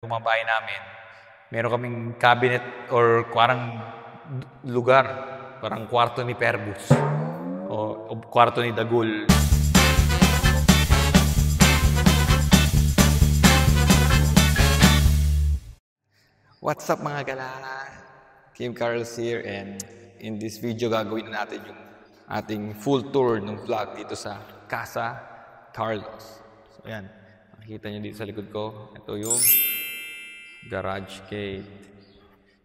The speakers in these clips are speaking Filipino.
Bumabahay namin, meron kaming cabinet or parang lugar, parang kwarto ni Perbus o kwarto ni Dagul. What's up mga gala? Kim Carlos here, and in this video gagawin na natin yung ating full tour ng vlog dito sa Casa Carlos. So yan, makikita nyo dito sa likod ko, ito yung garage gate.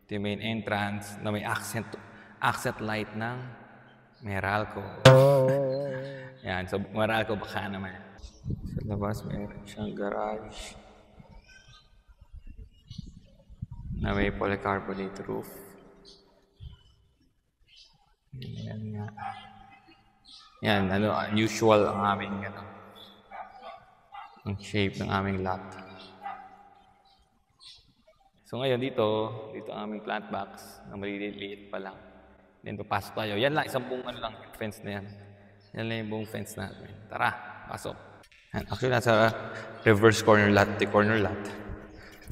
Ito yung main entrance na may accent light ng Meralco. Yan, so Meralco baka naman. Sa labas mayroon siyang garage na may polycarbonate roof. Yan nga. Yan, unusual ang aming ang shape ng aming lot. So ngayon dito ang aming plant box na maliliit pa lang. Then papasok tayo. Yan lang, isang buong lang fence na yan. Yan lang yung buong fence natin. Tara, pasok. Actually, nasa reverse corner lot, the corner lot.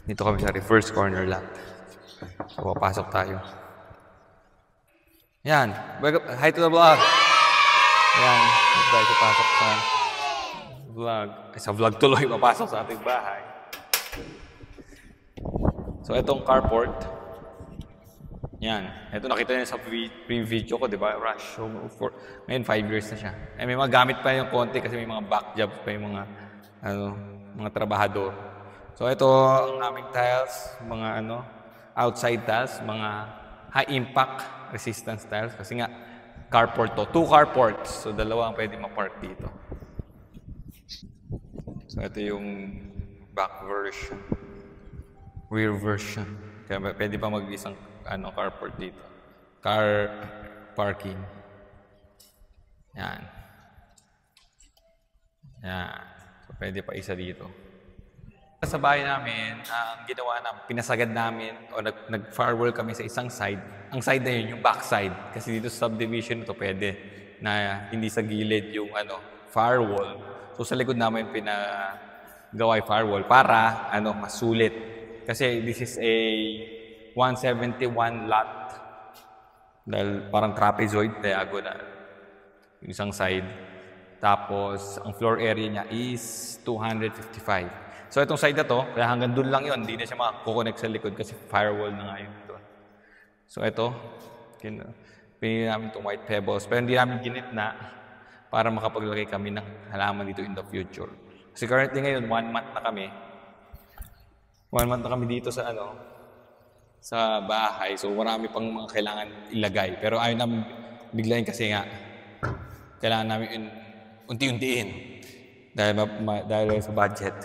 Dito kami sa reverse corner lot. So papasok tayo. Yan, hi to the vlog. Yan, tayo papasok sa vlog. Sa vlog tuloy, papasok sa ating bahay. So, itong carport. Yan. Ito nakita niyo sa pre-video ko, di ba? Rush. So, ngayon, 5 years na siya. Eh, may mga gamit pa yung konti kasi may mga back jobs pa yung mga trabahador. So, ito ang aming tiles, mga outside tiles, mga high impact resistance tiles. Kasi nga, carport to. 2 carports. So, dalawa ang pwede ma-park dito. So, ito yung back version. Rear version. Kaya pwede pa mag-isang carport dito. Car parking. Yan. Yan. So, pwede pa isa dito. Sa bahay namin, ang ginawa namin, pinasagad namin o nag-firewall kami sa isang side. Ang side na yun, yung back side. Kasi dito sa subdivision ito pwede na hindi sa gilid yung firewall. So sa likod namin pinagawa yung firewall para masulit. Kasi this is a 171 lot. Dahil parang trapezoid, diagonal. Yung isang side. Tapos, ang floor area niya is 255. So, itong side na to, kaya hanggang dun lang yun. Hindi na siya makakukonect sa likod kasi firewall na nga yun ito. So, ito, pinili namin itong white pebbles. Pero hindi namin ginit na para makapaglagay kami ng halaman dito in the future. Kasi currently ngayon, 1 month na kami. 1 month na kami dito sa sa bahay. So marami pang mga kailangan ilagay. Pero ayaw namin biglayin kasi nga kailangan namin unti-untiin dahil sa budget.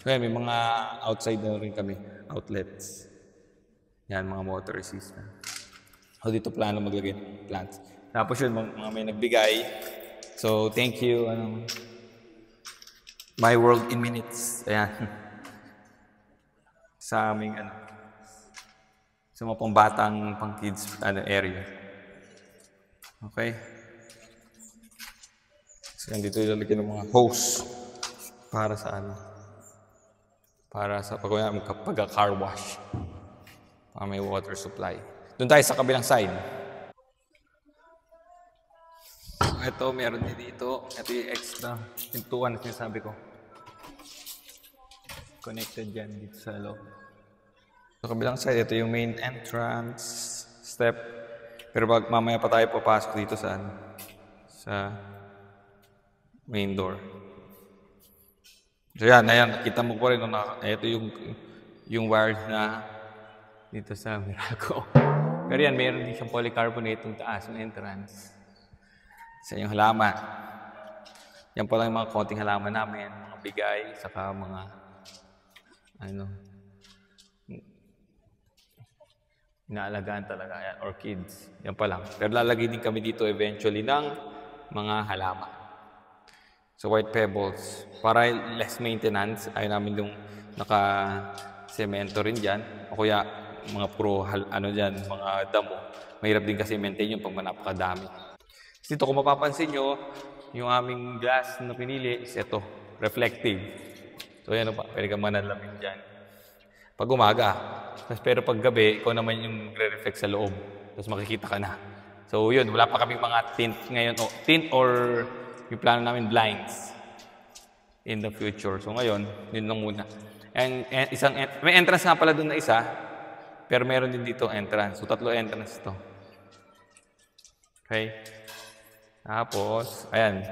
So yan, may mga outside na rin kami, outlets. Yan, mga motor resistant. So dito plano maglagay ng plants. Tapos yun, mga may nagbigay. So thank you, My World in Minutes. Ayan. Sa aming sa mga pambatang pang-kids area. Okay? So, yan dito ilalagyan ng mga hose para sa para sa pag-car wash. Para may water supply. Doon tayo sa kabilang side. Ito, meron din dito. Ito yung extra pintuan na sinasabi ko. Connected dyan dito sa loob. Sa kabilang side, ito yung main entrance step. Pero mamaya pa tayo papasok dito sa main door. So yan, nakita mo po rin ito yung wires na dito sa Meralco. Pero yan, mayroon din siyang polycarbonate yung taas ng entrance. Sa yung halaman. Yan po lang yung mga konting halaman namin, mga bigay, saka mga inaalagaan talaga yan, orchids. Yan pa lang. Pero lalagay din kami dito eventually ng mga halaman. So white pebbles. Para less maintenance, ayaw namin yung naka-semento rin dyan. O kuya, mga puro dyan, mga damo. Mahirap din kasi maintain yung pag napakadami. Dito kung mapapansin nyo, yung aming glass na pinili is ito, reflective. So yan pa, pwede ka manalamin dyan. Pag umaga. Pero pag gabi, ikaw naman yung re-reflect sa loob. Tapos makikita ka na. So yun, wala pa kaming mga tint ngayon. Tint or yung plano namin blinds in the future. So ngayon, yun lang muna. And may entrance nga pala doon na isa. Pero meron din dito entrance. So 3 entrance to. Okay? Tapos, ayan.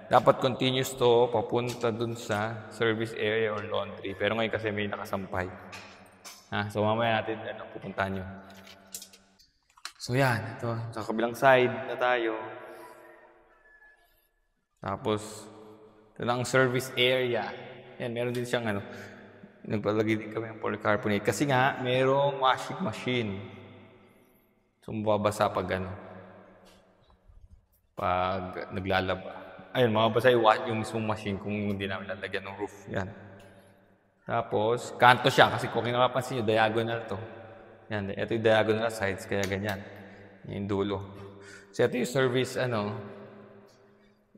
Dapat continuous to papunta dun sa service area or laundry. Pero ngayon kasi may nakasampay. So mamaya natin pupuntahan yun. So yan, ito. Sa kabilang side na tayo. Tapos, ito lang service area. Yan, meron din siyang nagpalagay din kami ng polycarbonate. Kasi nga, merong washing machine. So, mababasa pag pag naglalaba. Ayun, mababasa yung mismong machine kung hindi namin lalagyan ng roof. Yan. Tapos, kanto siya. Kasi kung napapansin nyo, diagonal to. Yan, ito yung diagonal sides, kaya ganyan. Yung dulo. So, ito yung service,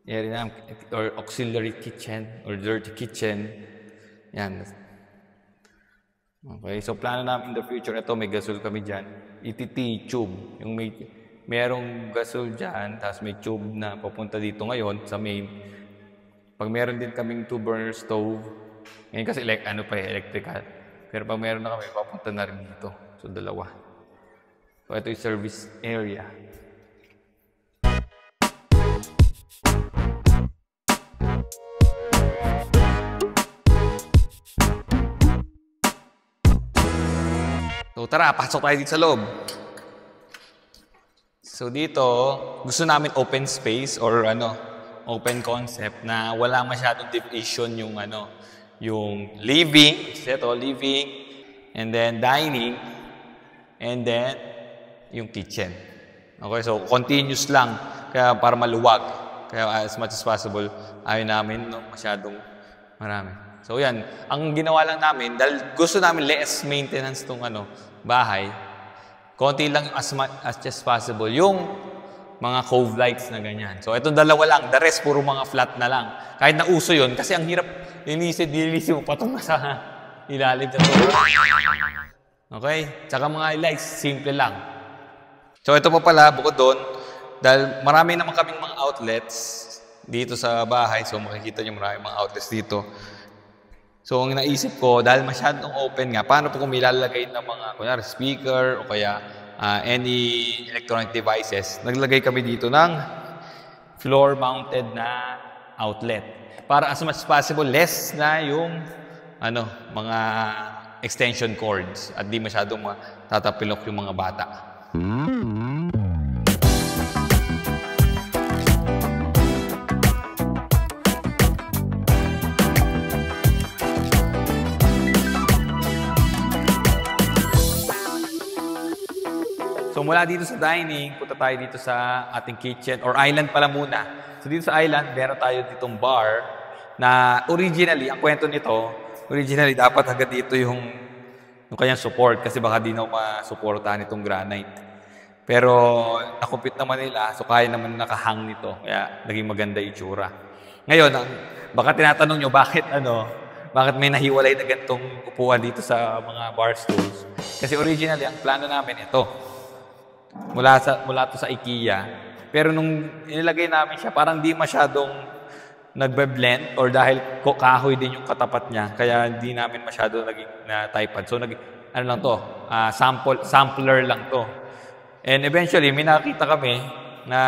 area namin, or auxiliary kitchen, or dirty kitchen. Yan. Okay, so plano namin in the future, ito may gasol kami dyan. ETT tube. Yung merong gasol dyan, tapos may tube na papunta dito ngayon sa main. Pag meron din kaming 2-burner stove, ngayon kasi electrical. Pero pag meron na kami, papunta na rin dito. So, 2. So, ito yung service area. So, tara, pasok tayo dito sa loob. So dito, gusto namin open space or open concept na wala masyadong division yung living, living, and then dining, and then yung kitchen. Okay, so continuous lang kaya para maluwag. Kaya as much as possible, ayaw namin masyadong marami. So yan, ang ginawa lang namin dahil gusto namin less maintenance tong bahay. Konti lang as much as possible yung mga cove lights na ganyan. So, itong 2 lang. The rest, puro mga flat na lang. Kahit na uso yun, kasi ang hirap linisin mo patong sa ilalim na to. Okay? Tsaka mga lights, simple lang. So, ito pa pala, bukod doon, dahil marami naman kaming mga outlets dito sa bahay. So, makikita nyo marami mga outlets dito. So, ang naisip ko, dahil masyadong open nga, paano po kung ilalagay ng mga, kunyari, speaker o kaya any electronic devices, naglagay kami dito ng floor-mounted na outlet. Para as much as possible, less na yung mga extension cords at di masyadong matatapilok yung mga bata. So mula dito sa dining, punta tayo dito sa ating kitchen or island pala muna. So dito sa island, meron tayo ditong bar na originally, ang kwento nito, originally dapat hanggang dito yung kanyang support kasi baka di na masuportahan itong granite. Pero nakumpit naman nila, so kaya naman nakahang nito. Kaya naging maganda yung itsura. Ngayon, baka tinatanong nyo bakit may nahiwalay na ganitong upuan dito sa mga bar stools. Kasi originally, ang plano namin ito. Mula to sa IKEA. Pero nung inilagay namin siya, parang di masyadong nagbe-blend or dahil kahoy din yung katapat niya, kaya hindi namin masyado naging na-typepad. So, sampler lang to. And eventually, may nakita kami na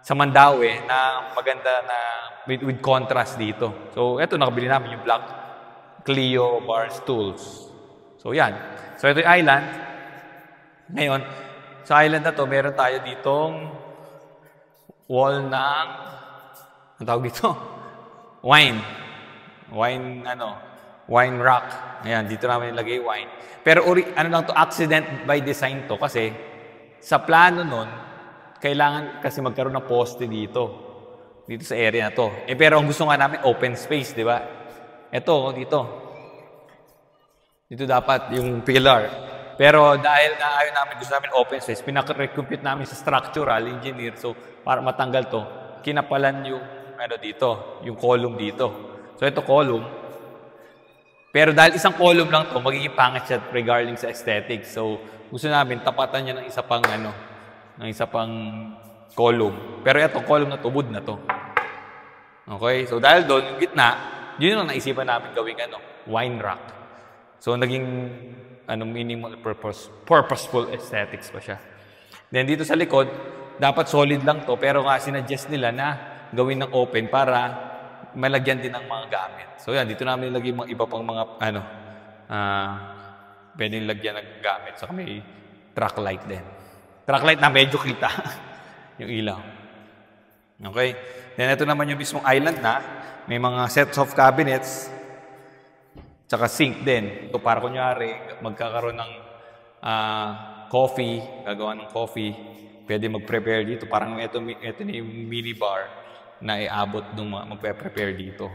sa Mandaue na maganda na with contrast dito. So, eto, nakabili namin yung black Clio bar stools. So, yan. So, ito yung island. Ngayon, sa island na to, meron tayo ditong wall ng, ang tawag dito? Wine rack. Ayan, dito namin nilagay wine. Pero accident by design to kasi sa plano nun, kailangan kasi magkaroon ng poste dito sa area na to. Pero ang gusto nga namin, open space, di ba? Ito, dito dapat yung pillar. Pero dahil na ayaw namin, gusto namin open space, pinaka-recompute namin sa structural engineer. So, para matanggal to, kinapalan yung, yung column dito. So, ito column. Pero dahil isang column lang to, magiging pangit siya regarding sa aesthetics. So, gusto namin tapatan niya ng isa pang column. Pero itong column na to, wood na to. Okay? So, dahil doon, yung gitna, yun yung naisipan namin gawing wine rack. So, naging minimal purposeful aesthetics pa siya. Then, dito sa likod, dapat solid lang to, pero nga sinuggest nila na gawin ng open para malagyan din ng mga gamit. So yan, dito namin nilagay mga iba pang mga pwedeng lagyan ng gamit. So may track light din. Track light na medyo kita yung ilaw. Okay? Then ito naman yung mismong island na may mga sets of cabinets tsaka sink din. Ito para kunyari magkakaroon ng coffee, gagawa ng coffee. Pwede mag-prepare dito. Parang ito na yung minibar na iabot nung magpe-prepare dito.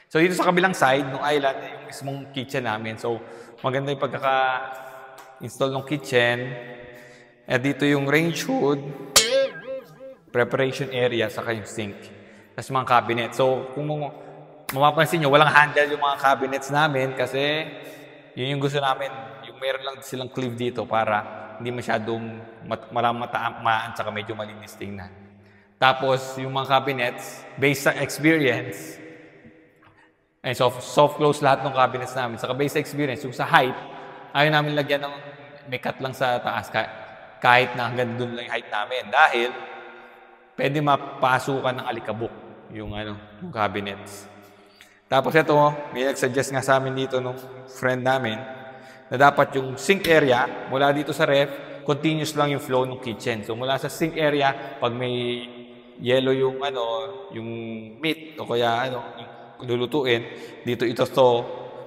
So dito sa kabilang side ng island, yung mismong kitchen namin. So maganda yung pagkaka-install ng kitchen. At dito yung range hood, preparation area, saka yung sink. Tapos mga cabinet. So, kung mapapansin nyo, walang handle yung mga cabinets namin kasi yun yung gusto namin. Yung meron lang silang cleave dito para hindi masyadong mataan saka medyo malinis tingnan. Tapos, yung mga cabinets, based sa experience, soft close lahat ng cabinets namin. Saka based sa experience, yung sa height, ayaw namin lagyan ng may cut lang sa taas kahit na hanggang doon lang yung height namin. Dahil, pwede mapasukan ng alikabok yung cabinets. Tapos ito, may nag-suggest nga sa amin dito nung friend namin na dapat yung sink area, mula dito sa ref, continuous lang yung flow ng kitchen. So mula sa sink area, pag may yellow yung meat o kaya lulutuin, dito ito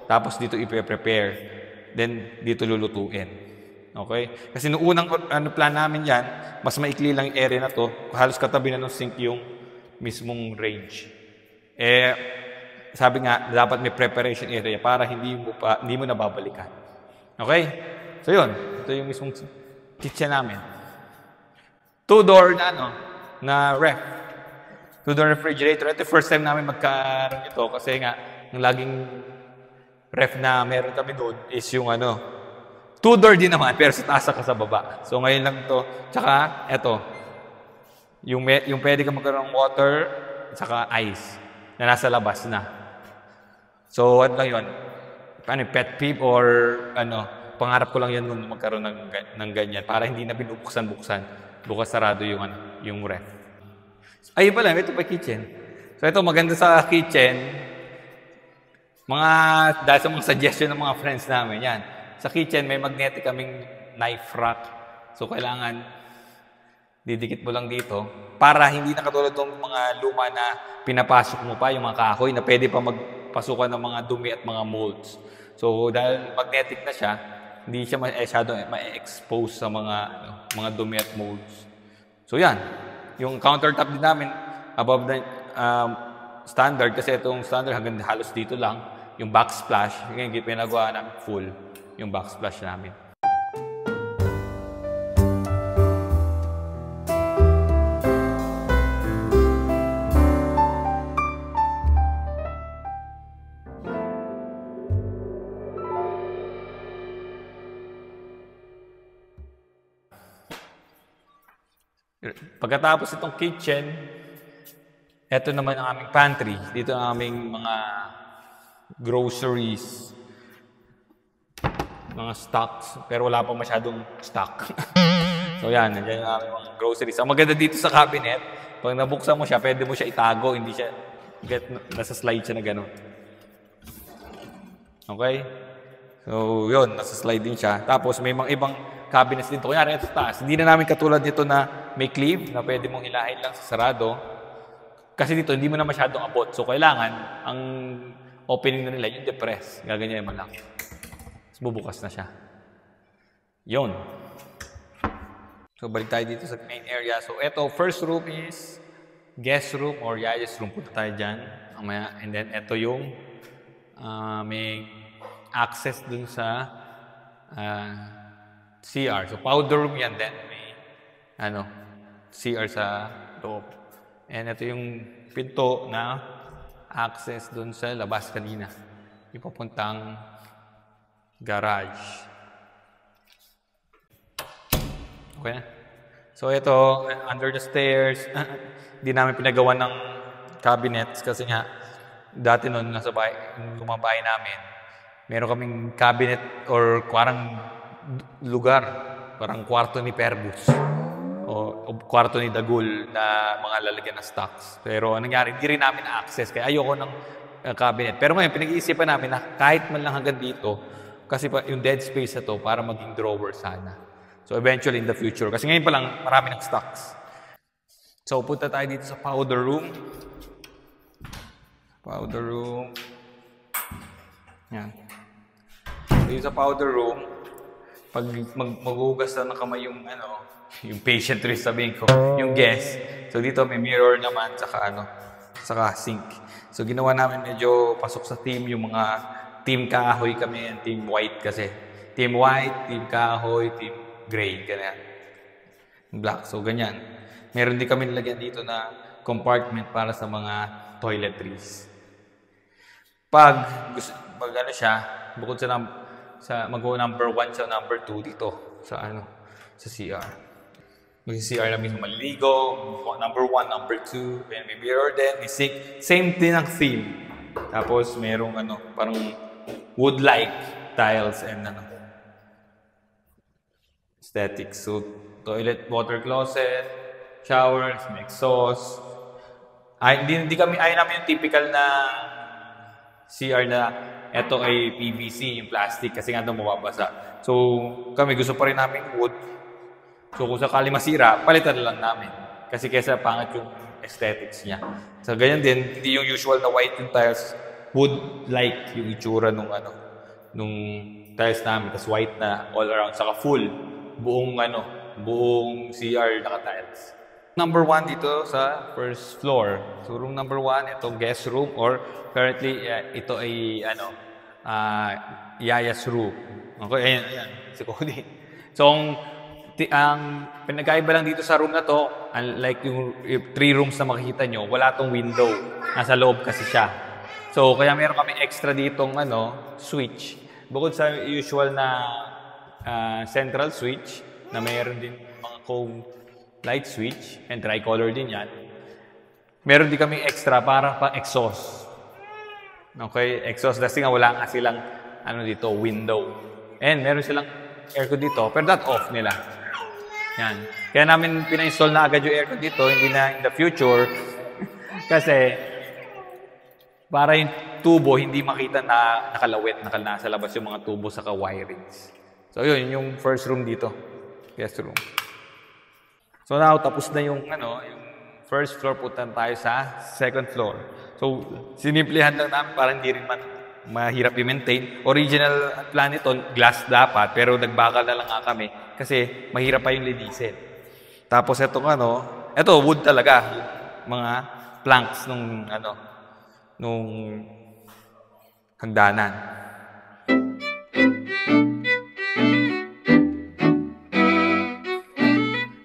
tapos dito i-prepare. Then dito lulutuin. Okay? Kasi noong unang plan namin yan, mas maikli lang yung area na to. Halos katabi na ng sink yung mismong range. Sabi nga, dapat may preparation area para hindi mo nababalikan. Okay? So yun, ito yung mismong kitchen namin. Two-door na ref. Two-door refrigerator. Ito first time namin magkaroon ito kasi nga, yung laging ref na meron kami doon is yung two-door din naman, pero sa taas ka sa baba. So, ngayon lang to. Tsaka, eto. Yung pwede ka magkaroon ng water, tsaka ice, na nasa labas na. So, ano lang yun? Pet peeve or pangarap ko lang yan nung magkaroon ng ganyan para hindi na binubuksan-buksan. Bukas sarado yung ref. Ayun pala, ito pa kitchen. So, ito maganda sa kitchen. Dahil sa mga suggestion ng mga friends namin, yan. Sa kitchen, may magnetic kaming knife rack. So, kailangan didikit mo lang dito para hindi na katulad ng mga luma na pinapasok mo pa, yung mga kahoy na pwede pa magpasukan ng mga dumi at mga molds. So, dahil magnetic na siya, hindi siya masyado ma-expose sa mga dumi at molds. So, yan. Yung countertop din namin, above the standard, kasi itong standard hanggang halos dito lang, yung backsplash, yung pinagawa namin full. Yung backsplash namin. Pagkatapos itong kitchen, ito naman ang aming pantry. Dito ang aming mga groceries. Mga stocks, pero wala pa masyadong stock. So yan, nandiyan yung aming mga groceries. Ang maganda dito sa cabinet, pag nabuksan mo siya, pwede mo siya itago, hindi siya, nasa slide siya na gano'n. Okay? So yun, nasa slide din siya. Tapos may mga ibang cabinets dito. Kunyari, ito taas. Hindi na namin katulad nito na may clip na pwede mong hilahin lang sa sarado. Kasi dito, hindi mo na masyadong abot. So kailangan, ang opening na nila, yung depress. Gaganyan mo lang. Bubukas na siya. Yun. So, balik tayo dito sa main area. So, ito, first room is guest room or yaya's room. Punta tayo dyan. And then, ito yung may access dun sa CR. So, powder room yan din. May CR sa loob. And ito yung pinto na access dun sa labas kanina. Yung papuntang garage. Okay na? So, ito, under the stairs, hindi namin pinagawa ng cabinets kasi nga, dati noon, nasa lumang bahay namin, meron kaming cabinet or parang lugar, parang kwarto ni Perbus o kwarto ni Dagul na mga lalagyan ng stocks. Pero nangyari, hindi rin namin access kaya ayoko ng cabinet. Pero ngayon, pinag-iisipan namin na kahit man lang hanggang dito, kasi yung dead space na to para maging drawer sana. So eventually in the future, kasi ngayon pa lang marami ng stocks. So punta tayo dito sa powder room. Powder room. Yan. Dito sa powder room, pag maghugas na ng kamay yung yung patient rin sabihin ko, yung guest. So dito may mirror naman saka sink. So ginawa namin medyo pasok sa team yung mga team kahoy kami and team white kasi. Team white, team kahoy, team gray, ganyan. Black. So ganyan. Meron din kami nilagyan dito na compartment para sa mga toiletries. Pag siya, bukod sa number 1 sa number 2 dito sa CR. Mag-CR na mismo maliligo, number 1, number 2, may mirror din, may sink. Same din ang theme. Tapos merong parang wood-like tiles and aesthetics. So, toilet, water closet, showers, may exhaust. Ayaw namin yung typical na CR na ito ay PVC, yung plastic, kasi nga ito mababasa. So, kami gusto pa rin namin wood. So, kung sakali masira, palitan lang namin. Kasi kesa pangat yung aesthetics niya. So, ganyan din, hindi yung usual na white yung tiles, wood-like yung itsura nung tiles namin. Tapos white na all around, saka full, buong CR naka-tiles. Number 1 dito sa first floor. So, room number 1, itong guest room, or currently, ito ay, Yaya's room. Okay, ayan, si Cody. So, ang pinagkaiba lang dito sa room na to, unlike yung 3 rooms na makikita nyo, wala tong window. Nasa loob kasi siya. So, kaya meron kami extra ditong switch. Bukod sa usual na central switch, na mayroon din mga cone light switch, and tricolor din yan. Meron din kami extra para pa-exhaust. Okay, exhaust kasi nga wala nga silang dito, window. And meron silang aircon dito, pero that off nila. Yan. Kaya namin pina-install na agad yung aircon dito, hindi na in the future. Kasi, para yung tubo, hindi makita na nakalawit, nasa labas yung mga tubo sa wirings. So, yun, yung first room dito. Guest room. So, now, tapos na yung first floor, puntan tayo sa second floor. So, sinimplihan lang namin para hindi rin mahirap i-maintain. Original plan nito, glass dapat, pero nagbakal na lang kami kasi mahirap pa yung linisin. Tapos itong ito wood talaga, mga planks nung hagdanan.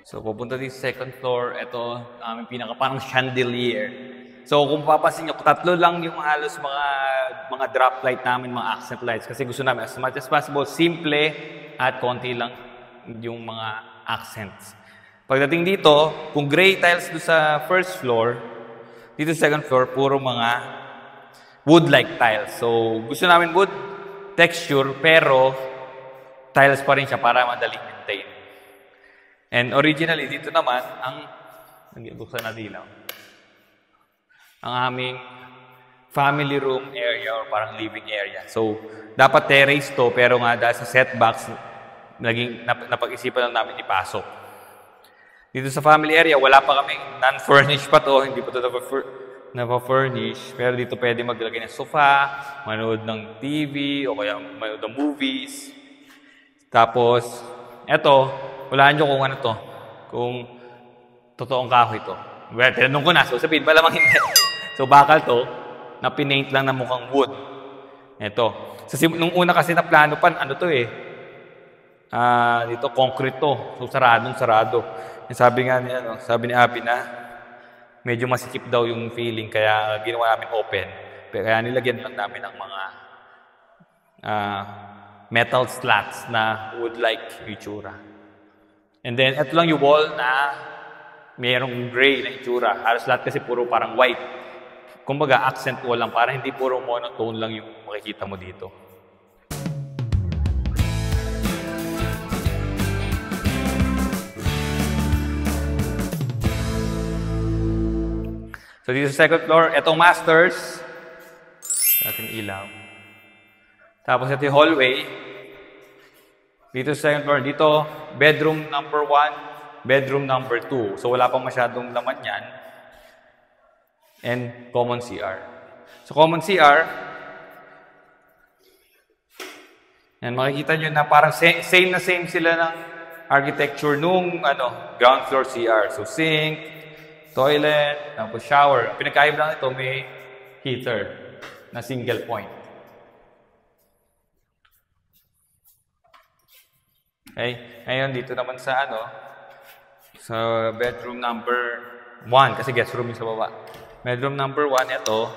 So pupunta din sa second floor, ito aming parang chandelier. So kung papansin nyo, 3 lang yung halos mga drop light namin, mga accent lights. Kasi gusto namin as much as possible, simple at konti lang yung mga accents. Pagdating dito, kung gray tiles doon sa first floor, dito sa second floor, puro mga wood-like tiles. So gusto namin wood texture, pero tiles pa rin siya para madaling maintain. And originally, dito naman, buksan na dilaw. Ang aming family room area or parang living area. So, dapat terrace to, pero nga dahil sa setbacks, napag-isipan lang namin ipasok. Dito sa family area, wala pa kami, non-furnished pa to, hindi pa to na-furnish. Pero dito pwede maglagay ng sofa, manood ng TV, o kaya manood ng movies. Tapos, eto, walaan nyo kung to, kung totoong kahoy to. Well, tinanong ko na, so sabihin, malamang hindi. So, bakal to, na pinaint lang na mukhang wood. Ito. Nung una kasi na plano pa, ano to eh, dito, concrete to. So, sarado. Sabi ni Abby na, medyo masikip daw yung feeling, kaya ginawa namin open. Kaya nilagyan lang namin ng mga metal slats na wood-like itsura. And then, ito lang yung wall na mayroong gray na itsura. Halos lahat kasi puro parang white. Kumbaga, accent wall lang, para hindi puro monotone lang yung makikita mo dito. So, dito sa second floor, itong masters. Natin ilaw. Tapos ito yung hallway. Dito sa second floor, dito, bedroom number 1, bedroom number 2. So, wala pang masyadong laman yan. And common CR. So, common CR, yan, makikita nyo na parang same sila ng architecture nung ground floor CR. So, sink, toilet, tapos shower. Pinagkaiba lang ito, may heater na single point. Okay? Ngayon, dito naman sa sa bedroom number 1, kasi guest room yung sa baba. Bedroom number 1, ito.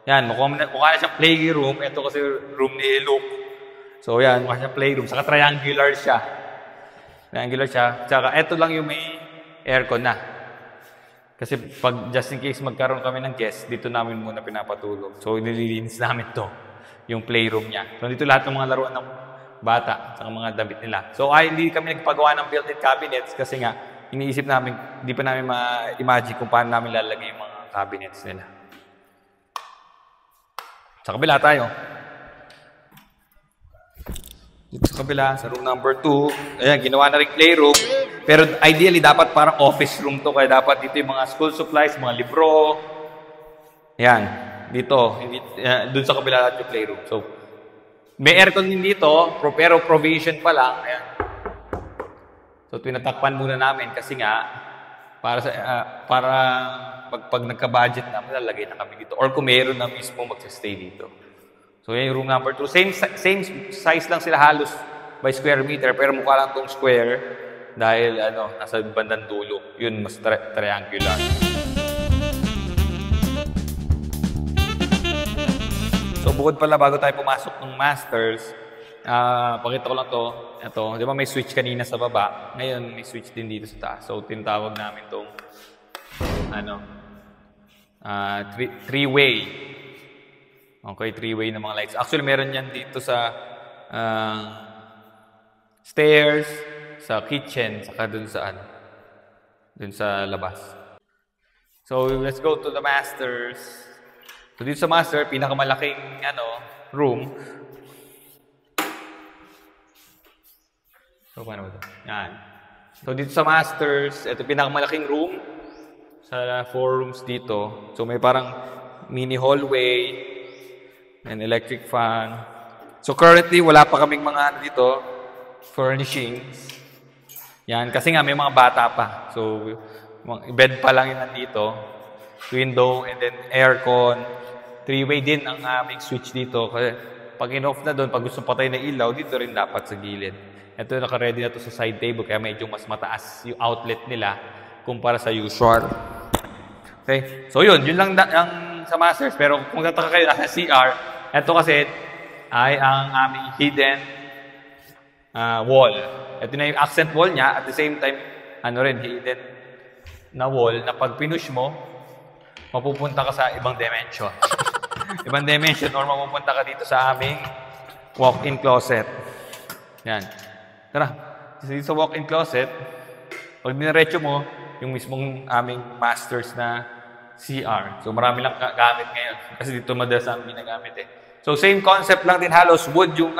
Yan, mukha na siyang playroom. Ito kasi room ni Luke. So, yan, mukha siyang playroom. Saka triangular siya. Tsaka, ito lang yung may aircon na. Kasi pag just in case magkaroon kami ng guest, dito namin muna pinapatulog. So, nililinis namin to, yung playroom niya. So, dito lahat ng mga laruan ng bata, sa mga damit nila. So, hindi kami nagpagawa ng built-in cabinets kasi nga, iniisip namin, hindi pa namin ma-imagine kung paano namin lalagay yung mga cabinets nila. Sa kabila tayo. Dito sa kabila, sa room number 2, ayan, ginawa na rin playroom. Pero ideally, dapat parang office room to. Kaya dapat dito yung mga school supplies, mga libro. Yan. Dito. Doon sa kabila lahat yung playroom. So, may aircon din dito, pero provision pa lang. Ayan. So, tinatakpan muna namin kasi nga, para pag nagka-budget na, malalagay na kami dito. Or kung mayroon na mismo magsistay dito. So, yan yung room number 2. Same size lang sila halos by square meter, pero mukha lang itong square. Dahil nasa bandang dulo, yun mas triangular. So bukod pala bago tayo pumasok ng masters, pakita ko lang to. Ito, di ba may switch kanina sa baba? Ngayon may switch din dito sa taas. So tinatawag namin tong three-way. Okay, three-way na mga lights. Actually meron yan dito sa stairs, sa kitchen, saka dun sa labas. So, let's go to the masters. So, dito sa master, pinakamalaking, room. So, paano ba ito? Yan. So, dito sa masters, ito pinakamalaking room. Sa 4 rooms dito. So, may parang mini hallway, and electric fan. So, currently, wala pa kaming mga dito, furnishings. Yan, kasi nga may mga bata pa. So, bed pa lang yun nandito. Window, and then aircon. 3-way din ang aming switch dito. Kasi pag in-off na doon, pag gusto patay na ilaw, dito rin dapat sa gilid. Ito, naka-ready na to sa side table, kaya medyo mas mataas yung outlet nila kumpara sa usual. Okay? So, yun lang ang sa masters. Pero kung tataka kayo sa CR, ito kasi ay ang aming hidden wall. Ito na yung accent wall niya. At the same time, hidden na wall na pag pinush mo, mapupunta ka sa ibang dimension. Ibang dimension or mapupunta ka dito sa aming walk-in closet. Yan. Tara. Dito sa walk-in closet, pag diniretso mo, yung mismong aming masters na CR. So, marami lang gamit ngayon. Kasi dito madalas ang ginagamit eh. So, same concept lang din halos. Wood yung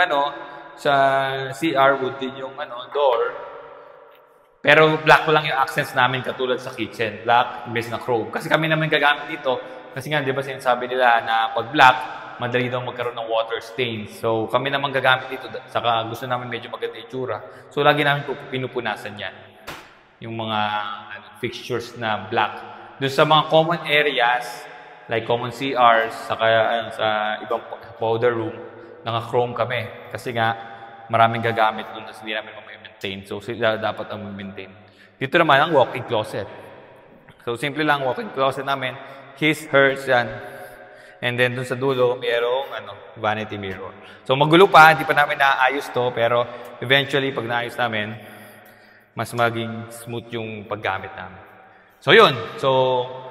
sa CR, wood din yung door. Pero black ko lang yung accents namin katulad sa kitchen. Black, imbes na chrome. Kasi kami naman gagamit dito. Kasi nga, di ba sinasabi nila na pag black, madali daw magkaroon ng water stains. So, kami naman gagamit dito. Saka gusto namin medyo maganda itsura. So, lagi namin pinupunasan yan. Yung mga fixtures na black. Doon sa mga common areas, like common CRs, saka sa ibang powder room, naka-chrome kami. Kasi nga, maraming gagamit doon kasi hindi namin ma-maintain. So, sila dapat ang maintain. Dito naman ang walk-in closet. So, simple lang walk-in closet namin. His, hers, yan. And then, dun sa dulo, mayroong vanity mirror. So, magulo pa. Hindi pa namin naayos to. Pero, eventually, pag naayos namin, mas maging smooth yung paggamit namin. So, yun. So,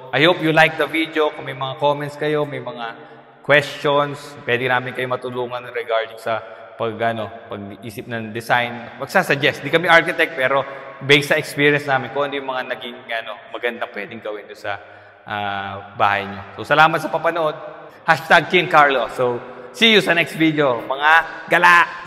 I hope you like the video. Kung may mga comments kayo, may mga questions, pwede namin kayo matulungan regarding sa pag-isip ng design. Magsasuggest. Di kami architect, pero based sa experience namin, kung ano yung mga naging magandang pwedeng gawin doon sa bahay nyo. So, salamat sa papanood. #KinCarlo. So, see you sa next video. Mga gala!